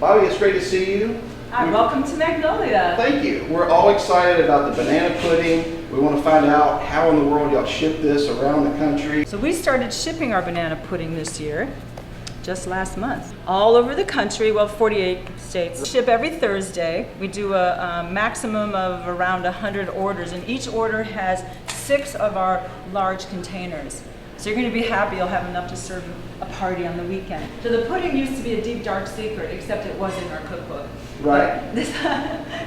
Bobby, it's great to see you. Hi, welcome to Magnolia. Thank you. We're all excited about the banana pudding. We want to find out how in the world y'all ship this around the country. So we started shipping our banana pudding this year, just last month. All over the country, well, 48 states. We ship every Thursday. We do a maximum of around 100 orders, and each order has 6 of our large containers. So you're going to be happy you'll have enough to serve a party on the weekend. So the pudding used to be a deep, dark secret, except it was in our cookbook. Right.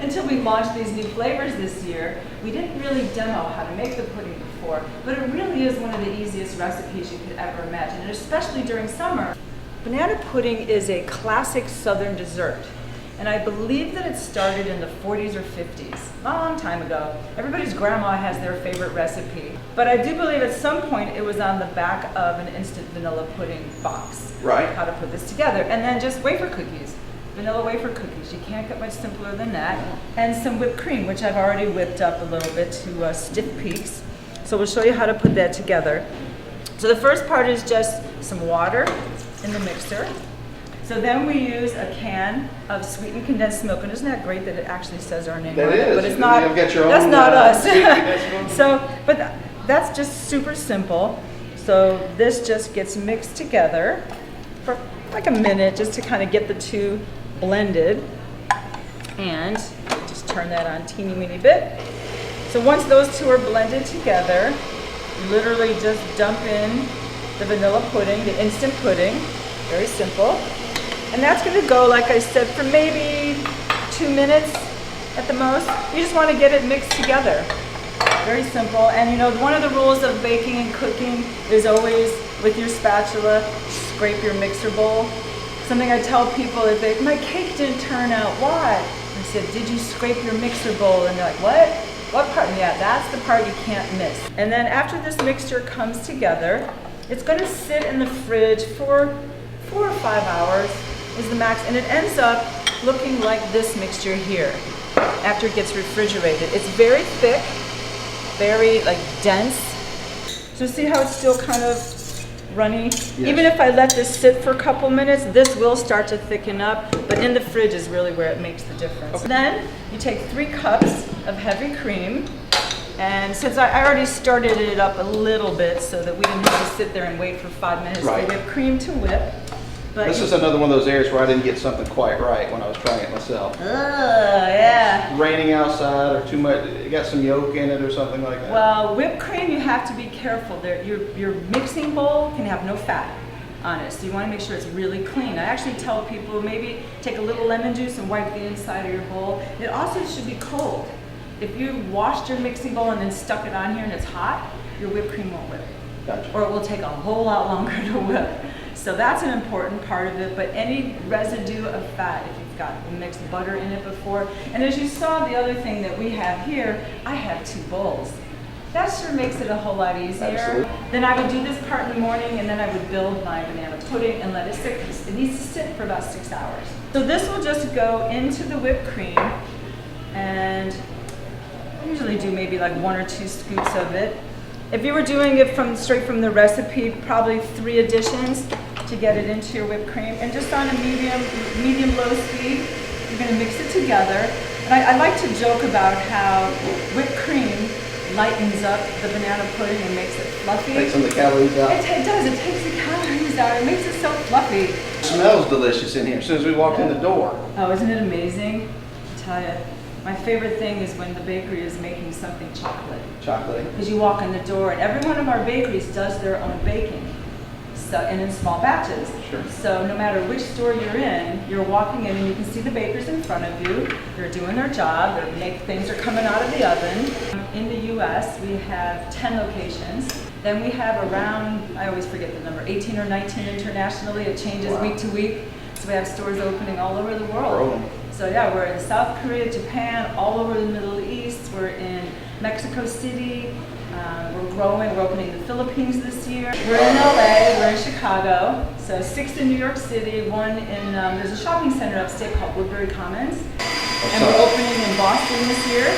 Until we launched these new flavors this year, we didn't really demo how to make the pudding before, but it really is one of the easiest recipes you could ever imagine, and especially during summer. Banana pudding is a classic Southern dessert, and I believe that it started in the 40s or 50s, a long time ago. Everybody's grandma has their favorite recipe, but I do believe at some point it was on the back of an instant vanilla pudding box. Right. How to put this together, and then just wafer cookies. Vanilla wafer cookies, you can't get much simpler than that. And some whipped cream, which I've already whipped up a little bit to stiff peaks. So we'll show you how to put that together. So the first part is just some water in the mixer. So then we use a can of sweetened condensed milk, and isn't that great that it actually says our name on it? But it's not. You'll get your that's own, not us. But That's just super simple. So this just gets mixed together for like a minute, just to kind of get the two blended, and just turn that on teeny weeny bit. So once those two are blended together, you literally just dump in the vanilla pudding, the instant pudding, very simple. And that's going to go, like I said, for maybe 2 minutes at the most. You just want to get it mixed together. Very simple. And you know, one of the rules of baking and cooking is always, with your spatula, scrape your mixer bowl. Something I tell people is, my cake didn't turn out. Why? I said, did you scrape your mixer bowl? And they're like, what? What part? Yeah, that's the part you can't miss. And then after this mixture comes together, it's going to sit in the fridge for 4 or 5 hours is the max, and it ends up looking like this mixture here after it gets refrigerated. It's very thick, very dense. So see how it's still kind of runny? Yes. Even if I let this sit for a couple minutes, this will start to thicken up, but in the fridge is really where it makes the difference. Okay. Then you take 3 cups of heavy cream, and since I already started it up a little bit so that we didn't have to sit there and wait for 5 minutes to get cream to whip. But this is another one of those areas where I didn't get something quite right when I was trying it myself. Yeah. It's raining outside, or too much, it got some yolk in it or something like that. Well, whipped cream, you have to be careful. Your mixing bowl can have no fat on it, so you want to make sure it's really clean. I actually tell people maybe take a little lemon juice and wipe the inside of your bowl. It also should be cold. If you washed your mixing bowl and then stuck it on here and it's hot, your whipped cream won't whip. Gotcha. Or it will take a whole lot longer to whip. So that's an important part of it, but any residue of fat, if you've got mixed butter in it before. And as you saw, the other thing that we have here, I have 2 bowls. That sure makes it a whole lot easier. Absolutely. Then I would do this part in the morning, and then I would build my banana pudding and let it sit. It needs to sit for about 6 hours. So this will just go into the whipped cream, and I usually do maybe like 1 or 2 scoops of it. If you were doing it straight from the recipe, probably 3 additions to get it into your whipped cream. And just on a medium-low speed, you're going to mix it together. And I like to joke about how whipped cream lightens up the banana pudding and makes it fluffy. Takes some of the calories out. It does. It takes the calories out. It makes it so fluffy. It smells delicious in here as soon as we walked in the door. Oh, isn't it amazing? I tell you. My favorite thing is when the bakery is making something chocolate. Chocolatey. Because you walk in the door, and every one of our bakeries does their own baking, so, and in small batches. Sure. So no matter which store you're walking in, and you can see the bakers in front of you. They're doing their job. Things are coming out of the oven. In the U.S., we have 10 locations. Then we have around, I always forget the number, 18 or 19 internationally. It changes week to week. So we have stores opening all over the world. So yeah, we're in South Korea, Japan, all over the Middle East. We're in Mexico City. We're growing. We're opening in the Philippines this year. We're in LA. We're in Chicago. So 6 in New York City. 1 in there's a shopping center upstate called Woodbury Commons. And we're opening in Boston this year.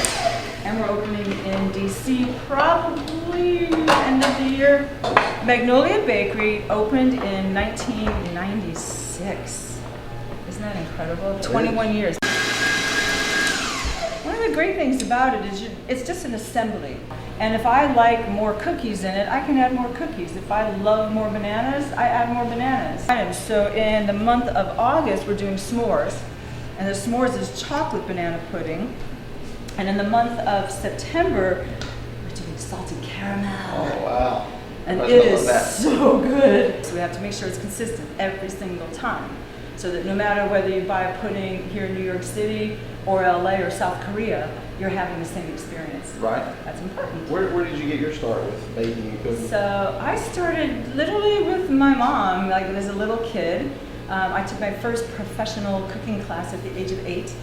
And we're opening in DC probably end of the year. Magnolia Bakery opened in 1996. Isn't that incredible? 21 years. One of the great things about it is it's just an assembly. And if I like more cookies in it, I can add more cookies. If I love more bananas, I add more bananas. So in the month of August, we're doing s'mores. And the s'mores is chocolate banana pudding. And in the month of September, we're doing salted caramel. Oh, wow. And it is so good. So we have to make sure it's consistent every single time. So that no matter whether you buy a pudding here in New York City or LA or South Korea, you're having the same experience. Right. That's important. Where did you get your start with baking and cooking? So I started literally with my mom, like as a little kid. I took my first professional cooking class at the age of 8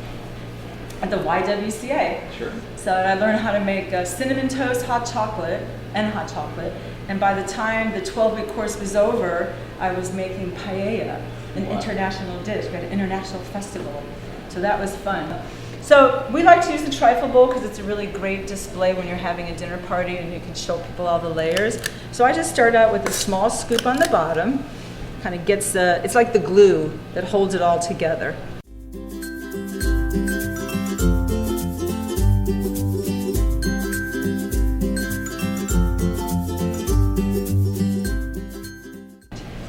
at the YWCA. Sure. So I learned how to make cinnamon toast, hot chocolate. And by the time the 12-week course was over, I was making paella, an international dish. We had an international festival. So that was fun. So we like to use the trifle bowl because it's a really great display when you're having a dinner party and you can show people all the layers. So I just start out with a small scoop on the bottom. Kind of gets it's like the glue that holds it all together.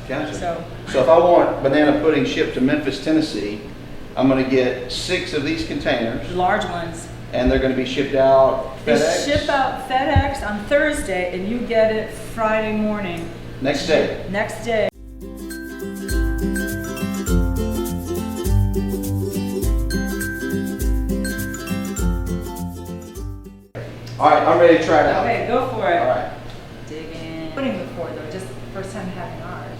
Gotcha. So if I want banana pudding shipped to Memphis, Tennessee, I'm going to get 6 of these containers. Large ones. And they're going to be shipped out FedEx? They ship out FedEx on Thursday and you get it Friday morning. Next day? Next day. All right, I'm ready to try it out. Okay, go for it. All right. Dig in. Pudding before though, just first time having ours.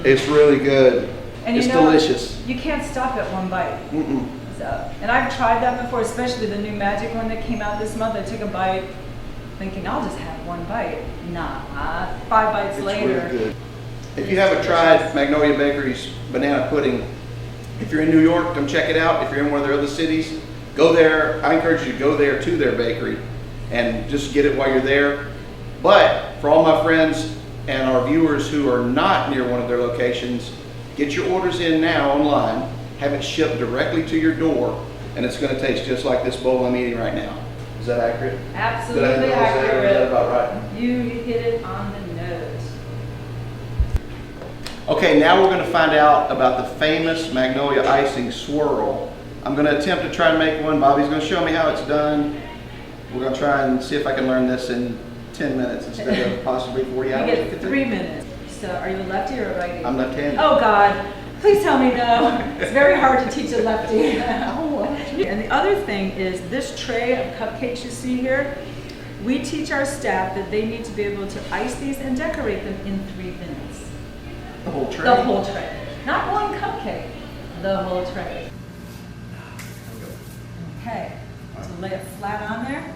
It's really good. And it's you know, delicious. You can't stop at one bite. Mm-mm. So, and I've tried that before, especially the new magic one that came out this month. I took a bite thinking I'll just have one bite. Nah, 5 bites It's later. really good. If you haven't tried Magnolia Bakery's banana pudding, if you're in New York, come check it out. If you're in one of their other cities, go there. I encourage you to go there to their bakery and just get it while you're there. But for all my friends and our viewers who are not near one of their locations, get your orders in now online, have it shipped directly to your door, and it's going to taste just like this bowl I'm eating right now. Is that accurate? Absolutely accurate. Is that about right? You hit it on the nose. Okay, now we're going to find out about the famous Magnolia icing swirl. I'm going to attempt to try and make one. Bobby's going to show me how it's done. We're going to try and see if I can learn this in 10 minutes instead of possibly 40 hours. You get 3 minutes. So are you a lefty or a righty? I'm left-handed. Oh God, please tell me no. It's very hard to teach a lefty. And the other thing is this tray of cupcakes you see here, we teach our staff that they need to be able to ice these and decorate them in 3 minutes. The whole tray? The whole tray. Not one cupcake, the whole tray. Okay, so lay it flat on there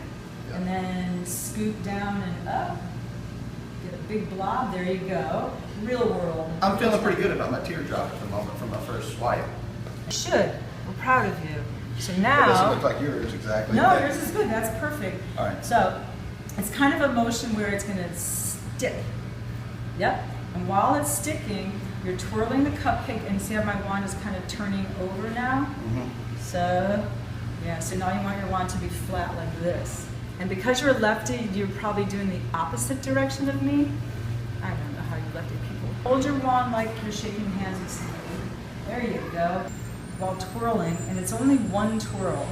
and then scoop down and up. Get a big blob, there you go. Real world. I'm feeling pretty good about my teardrop at the moment from my first swipe. You should. We're proud of you. So It doesn't now, look like yours exactly. no, yours is good. That's perfect. All right. So it's kind of a motion where it's going to stick. Yep. And while it's sticking, you're twirling the cupcake, and see how my wand is kind of turning over now? So, yeah, so now you want your wand to be flat like this. And because you're a lefty, you're probably doing the opposite direction of me. I don't know how you lefty people. Hold your wand like you're shaking hands with somebody. There you go. While twirling, and it's only one twirl.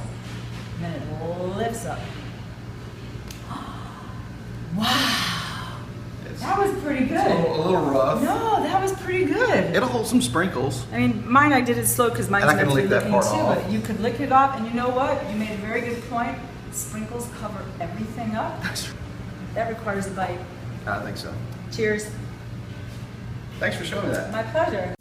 And then it lifts up. Wow. That was pretty good. A little rough. No, that was pretty good. It'll hold some sprinkles. I mean, mine I did it slow because mine's And I can meant to be lick that licking part too, off. but you could lick it off, and you know what? You made a very good point. Sprinkles cover everything up. That requires a bite. I think so. Cheers. Thanks for showing me that. My pleasure.